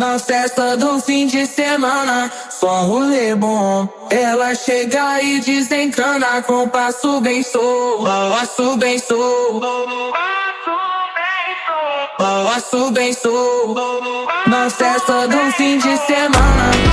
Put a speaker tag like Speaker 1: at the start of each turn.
Speaker 1: Na festa do fim de semana, só rolê bom. Ela chega e desencana com passo bem sou, passo bem sou, passo bem sou. Na festa do fim de semana.